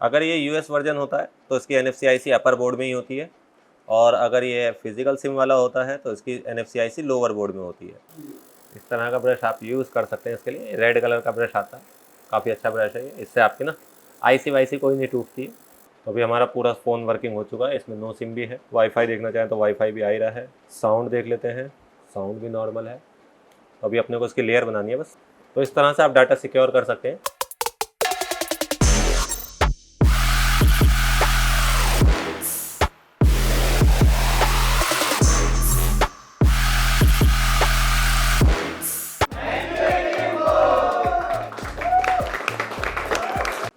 अगर ये US version होता है तो इसकी NFC-IC अपर बोर्ड में ही होती है, और अगर ये फिजिकल सिम वाला होता है तो इसकी NFC-IC लोअर बोर्ड में होती है। इस तरह का ब्रश आप यूज़ कर सकते हैं। इसके लिए रेड कलर का ब्रश आता है, काफ़ी अच्छा ब्रश है ये। इससे आपकी ना IC वाईसी कोई नहीं टूटती है। तो अभी हमारा पूरा फ़ोन वर्किंग हो चुका है, इसमें नो सिम भी है। वाईफाई देखना चाहें तो वाईफाई भी आ ही रहा है। साउंड देख लेते हैं, साउंड भी नॉर्मल है। तो अभी अपने को इसकी लेयर बनानी है बस। तो इस तरह से आप डाटा सिक्योर कर सकते हैं।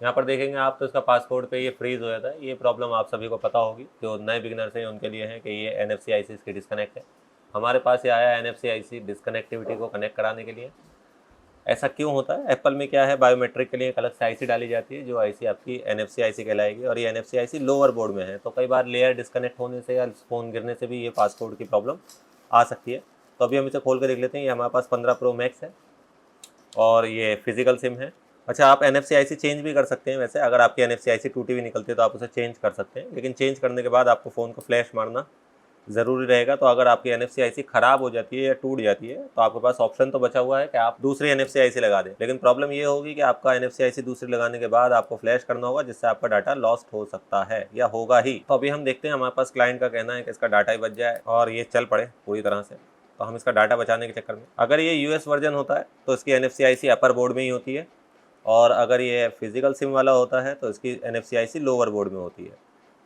यहाँ पर देखेंगे आप तो इसका पासपोर्ट पे ये फ्रीज हो जाता है। ये प्रॉब्लम आप सभी को पता होगी, जो नए बिगिनर्स हैं उनके लिए है कि ये NFC-IC इसकी डिस्कनेक्ट है। हमारे पास ये आया NFC-IC डिस्कनेक्टिविटी को कनेक्ट कराने के लिए। ऐसा क्यों होता है? एप्पल में क्या है, बायोमेट्रिक के लिए एक अलग से IC डाली जाती है, जो IC आपकी NFC-IC कहलाएगी, और ये NFC-IC लोअर बोर्ड में है। तो कई बार लेयर डिस्कनेक्ट होने से या फ़ोन गिरने से भी ये पासपोर्ट की प्रॉब्लम आ सकती है। तो अभी हम इसे खोल कर देख लेते हैं। ये हमारे पास 15 Pro Max है और ये फिजिकल सिम है। अच्छा, आप NFC-IC चेंज भी कर सकते हैं। वैसे अगर आपकी NFC-IC टूटी हुई निकलती है तो आप उसे चेंज कर सकते हैं, लेकिन चेंज करने के बाद आपको फ़ोन को फ्लैश मारना ज़रूरी रहेगा। तो अगर आपकी NFC-IC ख़राब हो जाती है या टूट जाती है तो आपके पास ऑप्शन तो बचा हुआ है कि आप दूसरी NFC-IC लगा दें, लेकिन प्रॉब्लम ये होगी कि आपका NFC-IC दूसरी लगाने के बाद आपको फ्लैश करना होगा, जिससे आपका डाटा लॉस्ट हो सकता है या होगा ही। तो अभी हम देखते हैं, हमारे पास क्लाइंट का कहना है कि इसका डाटा ही बच जाए और ये चल पड़े पूरी तरह से। तो हम इसका डाटा बचाने के चक्कर में, अगर ये US वर्जन होता है तो इसकी NFC-IC अपर बोर्ड में ही होती है, और अगर ये फिजिकल सिम वाला होता है तो इसकी NFC-IC लोअर बोर्ड में होती है।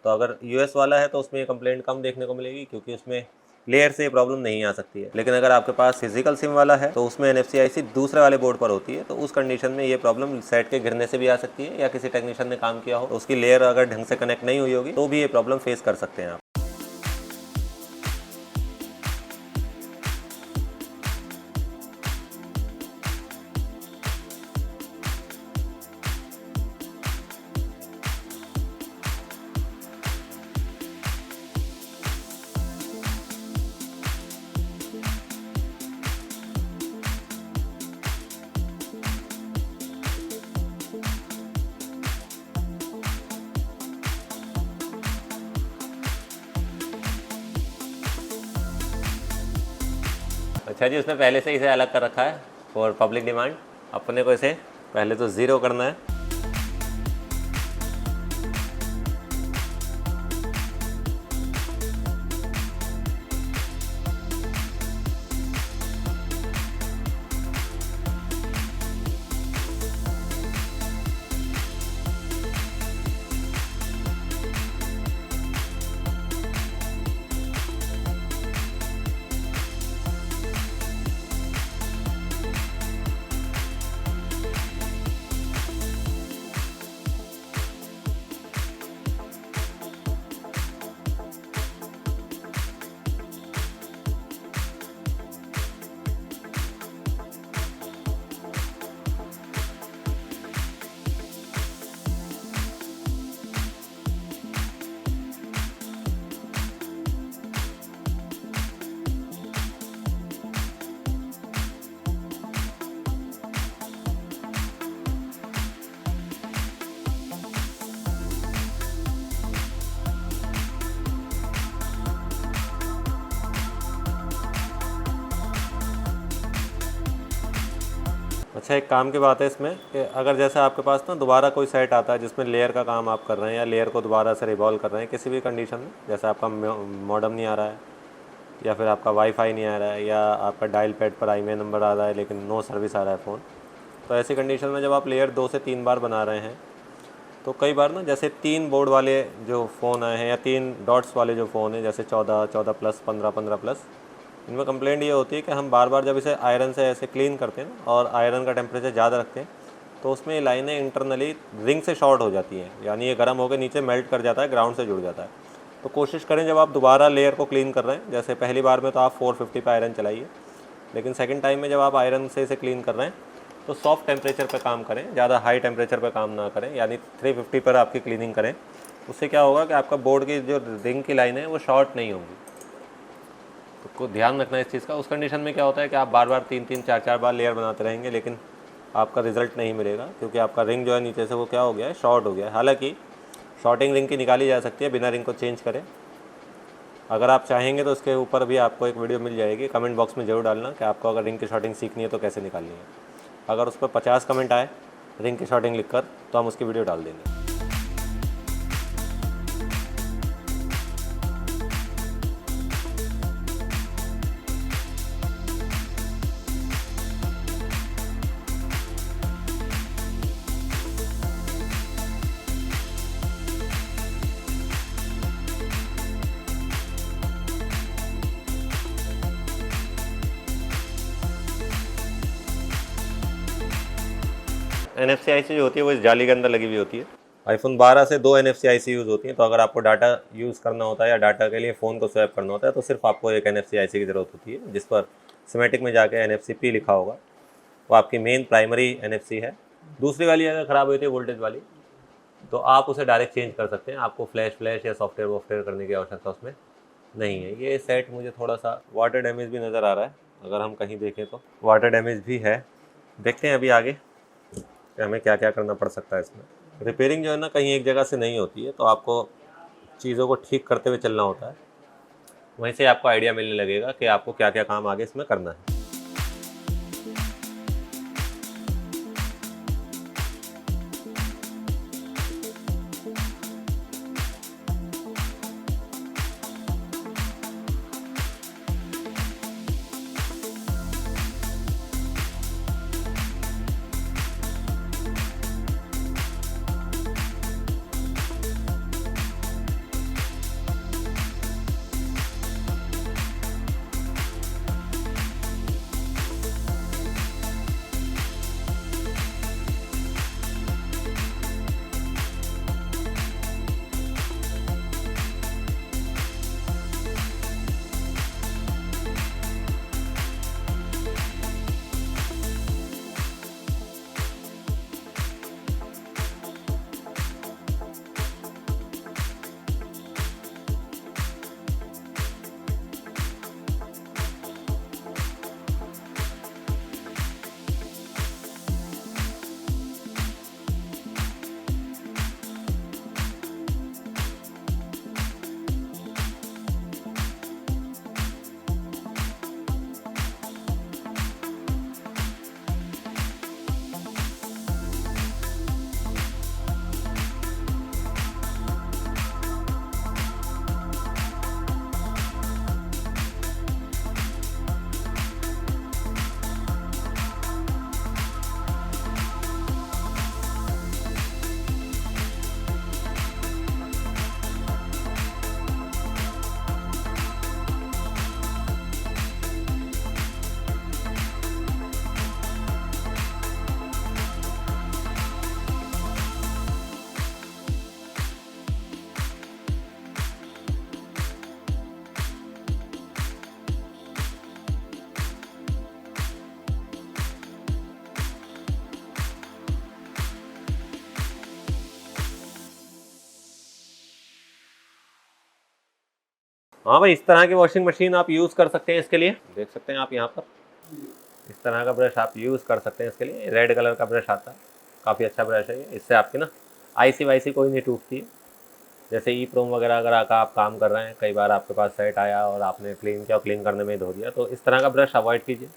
तो अगर US वाला है तो उसमें ये कंप्लेंट कम देखने को मिलेगी, क्योंकि उसमें लेयर से ये प्रॉब्लम नहीं आ सकती है। लेकिन अगर आपके पास फिजिकल सिम वाला है तो उसमें NFC-IC दूसरे वाले बोर्ड पर होती है। तो उस कंडीशन में ये प्रॉब्लम सेट के गिरने से भी आ सकती है, या किसी टेक्नीशियन ने काम किया हो तो उसकी लेयर अगर ढंग से कनेक्ट नहीं हुई होगी तो भी ये प्रॉब्लम फेस कर सकते हैं आप। अच्छा जी, उसने पहले से इसे अलग कर रखा है फॉर पब्लिक डिमांड। अपने को इसे पहले तो 0 करना है। अच्छा, एक काम की बात है इसमें कि अगर जैसे आपके पास ना दोबारा कोई सेट आता है जिसमें लेयर का काम आप कर रहे हैं, या लेयर को दोबारा से रिवॉल्व कर रहे हैं किसी भी कंडीशन में, जैसे आपका मॉडेम नहीं आ रहा है, या फिर आपका वाईफाई नहीं आ रहा है, या आपका डायल पैड पर IMEI नंबर आ रहा है लेकिन नो सर्विस आ रहा है फ़ोन, तो ऐसी कंडीशन में जब आप लेयर 2 से 3 बार बना रहे हैं तो कई बार ना, जैसे 3 बोर्ड वाले जो फ़ोन आए हैं या 3 डॉट्स वाले जो फ़ोन हैं, जैसे 14, 14+, 15, 15+, इनमें कंप्लेंट ये होती है कि हम बार बार जब इसे आयरन से ऐसे क्लीन करते हैं ना, और आयरन का टेम्परेचर ज़्यादा रखते हैं, तो उसमें ये लाइनें इंटरनली रिंग से शॉर्ट हो जाती हैं, यानी ये गर्म होकर नीचे मेल्ट कर जाता है, ग्राउंड से जुड़ जाता है। तो कोशिश करें जब आप दोबारा लेयर को क्लीन कर रहे हैं, जैसे पहली बार में तो आप 450 पे आयरन चलाइए, लेकिन सेकंड टाइम में जब आप आयरन से इसे क्लीन कर रहे हैं तो सॉफ्ट टेम्परेचर पर काम करें, ज़्यादा हाई टेम्परेचर पर काम ना करें, यानी 350 पर आपकी क्लीनिंग करें। उससे क्या होगा कि आपका बोर्ड की जो रिंग की लाइन है वो शॉर्ट नहीं होंगी। तो ध्यान रखना इस चीज़ का। उस कंडीशन में क्या होता है कि आप बार बार 3-3, 4-4 बार लेयर बनाते रहेंगे, लेकिन आपका रिज़ल्ट नहीं मिलेगा, क्योंकि आपका रिंग जो है नीचे से वो क्या हो गया है, शॉर्ट हो गया है। हालांकि शॉर्टिंग रिंग की निकाली जा सकती है बिना रिंग को चेंज करें। अगर आप चाहेंगे तो उसके ऊपर भी आपको एक वीडियो मिल जाएगी, कमेंट बॉक्स में ज़रूर डालना कि आपको अगर रिंग की शॉर्टिंग सीखनी है तो कैसे निकालनी है। अगर उस पर 50 कमेंट आए रिंग की शॉर्टिंग लिखकर तो हम उसकी वीडियो डाल देंगे। NFC IC जो होती है वो इस जाली के अंदर लगी हुई होती है। iPhone 12 से 2 NFC IC यूज़ होती हैं। तो अगर आपको डाटा यूज़ करना होता है या डाटा के लिए फ़ोन को स्वैप करना होता है तो सिर्फ आपको एक NFC IC की ज़रूरत होती है, जिस पर सिमेटिक में जाके NFC-P लिखा होगा। वो आपकी मेन प्राइमरी NFC है। दूसरी वाली अगर ख़राब हुई थी वोल्टेज वाली, तो आप उसे डायरेक्ट चेंज कर सकते हैं। आपको फ्लैश या सॉफ्टवेयर वॉफ्टवेयर करने की आवश्यकता उसमें नहीं है। ये सेट मुझे थोड़ा सा वाटर डैमेज भी नज़र आ रहा है, अगर हम कहीं देखें तो वाटर डैमेज भी है। देखते हैं अभी आगे कि हमें क्या क्या करना पड़ सकता है इसमें। रिपेयरिंग जो है ना कहीं एक जगह से नहीं होती है, तो आपको चीज़ों को ठीक करते हुए चलना होता है। वहीं से आपको आइडिया मिलने लगेगा कि आपको क्या क्या काम आगे इसमें करना है। हाँ भाई, इस तरह की वॉशिंग मशीन आप यूज़ कर सकते हैं। इसके लिए देख सकते हैं आप यहाँ पर इस तरह का ब्रश आप यूज़ कर सकते हैं। इसके लिए रेड कलर का ब्रश आता है, काफ़ी अच्छा ब्रश है ये। इससे आपकी ना आईसी वाईसी कोई नहीं टूटती है। जैसे ई प्रोम वगैरह अगर आप काम कर रहे हैं, कई बार आपके पास सेट आया और आपने क्लीन किया और क्लीन करने में धो दिया, तो इस तरह का ब्रश अवॉइड कीजिए।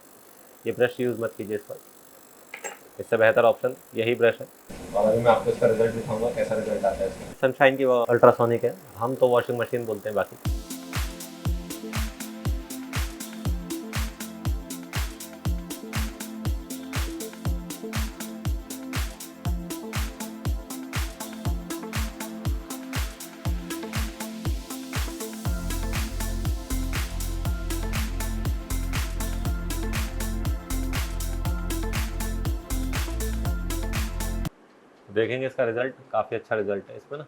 ये ब्रश यूज़ मत कीजिए इस पर। इससे बेहतर ऑप्शन यही ब्रश है। और अभी मैं आपको इसका रिजल्ट दिखाऊंगा कैसा रिजल्ट आता है इसका। सनशाइन की वो अल्ट्रासोनिक है, हम तो वॉशिंग मशीन बोलते हैं बाकी। देखेंगे इसका रिज़ल्ट, काफ़ी अच्छा रिज़ल्ट है इसमें ना।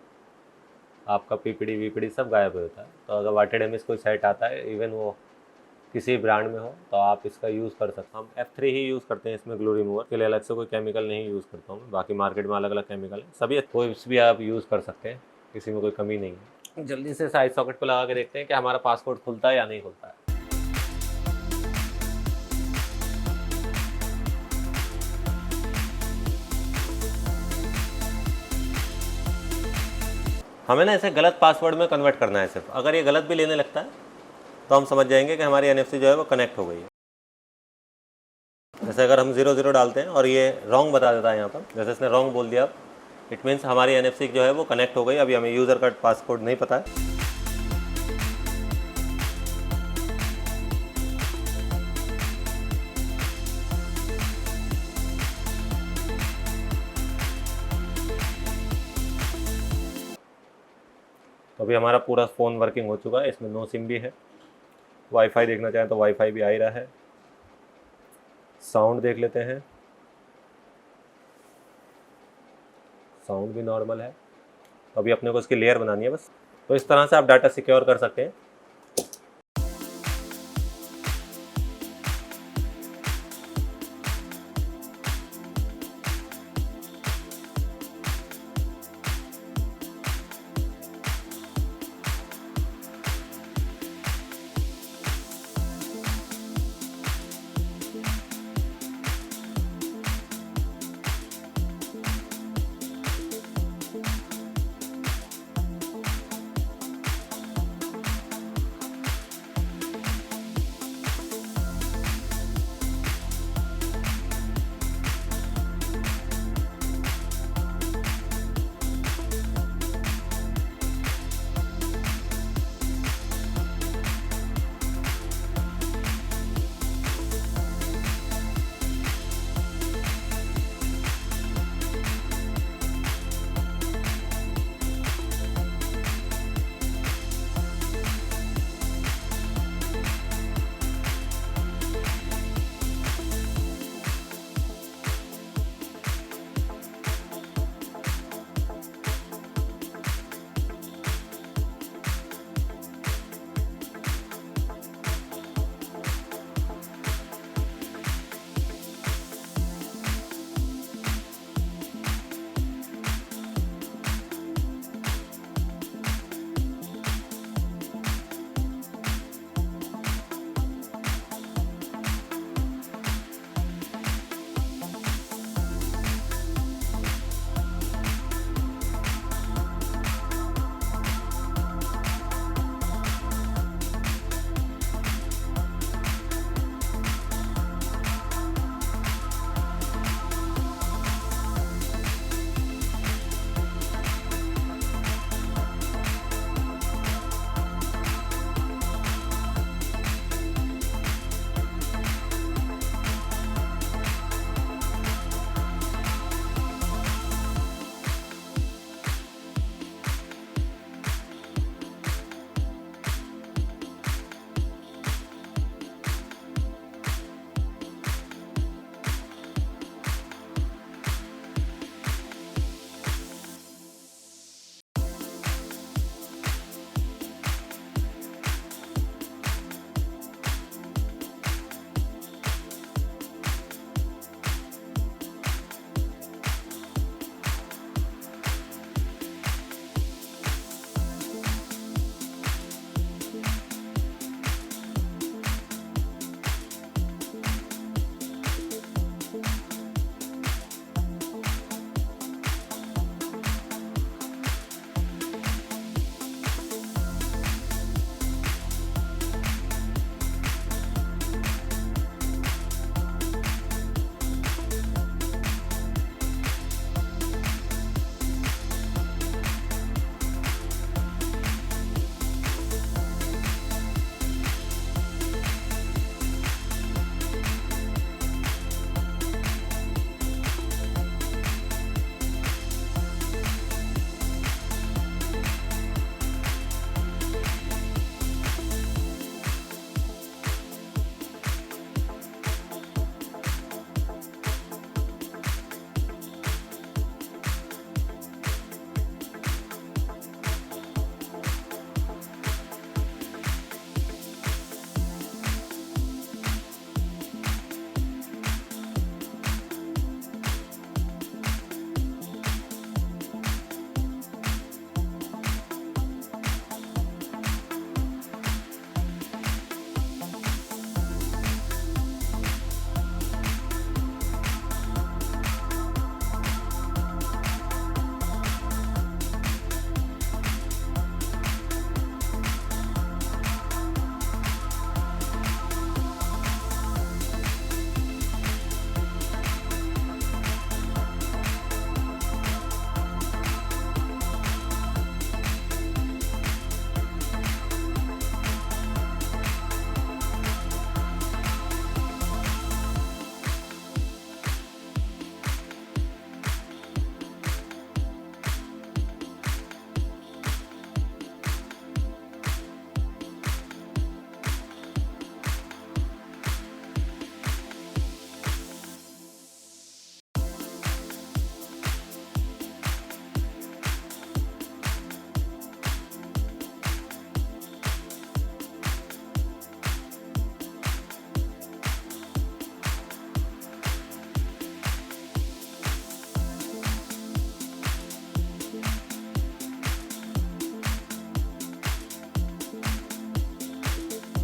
आपका पीपीडी वीपीडी सब गायब हो जाता है। तो अगर वाटर डैमेज कोई सेट आता है, इवन वो किसी ब्रांड में हो, तो आप इसका यूज़ कर सकते हैं। हम F3 ही यूज़ करते हैं इसमें ग्लो रिमूवर के लिए। अलग से कोई केमिकल नहीं यूज़ करता हूँ। बाकी मार्केट में अलग अलग केमिकल है, सभी कोई भी आप यूज़ कर सकते हैं, किसी में कोई कमी नहीं है। जल्दी से साइड सॉकेट पर लगा के देखते हैं कि हमारा पासपोर्ट खुलता है या नहीं खुलता है। हमें ना इसे गलत पासवर्ड में कन्वर्ट करना है सिर्फ। अगर ये गलत भी लेने लगता है तो हम समझ जाएंगे कि हमारी NFC जो है वो कनेक्ट हो गई है। जैसे अगर हम 00 डालते हैं और ये रॉन्ग बता देता है यहाँ पर, जैसे इसने रॉन्ग बोल दिया, इट मीन्स हमारी NFC जो है वो कनेक्ट हो गई। अभी हमें यूज़र का पासकोड नहीं पता है। तो अभी हमारा पूरा फ़ोन वर्किंग हो चुका है, इसमें नो सिम भी है। वाईफाई देखना चाहें तो वाईफाई भी आ ही रहा है। साउंड देख लेते हैं, साउंड भी नॉर्मल है। तो अभी अपने को इसकी लेयर बनानी है बस। तो इस तरह से आप डाटा सिक्योर कर सकते हैं।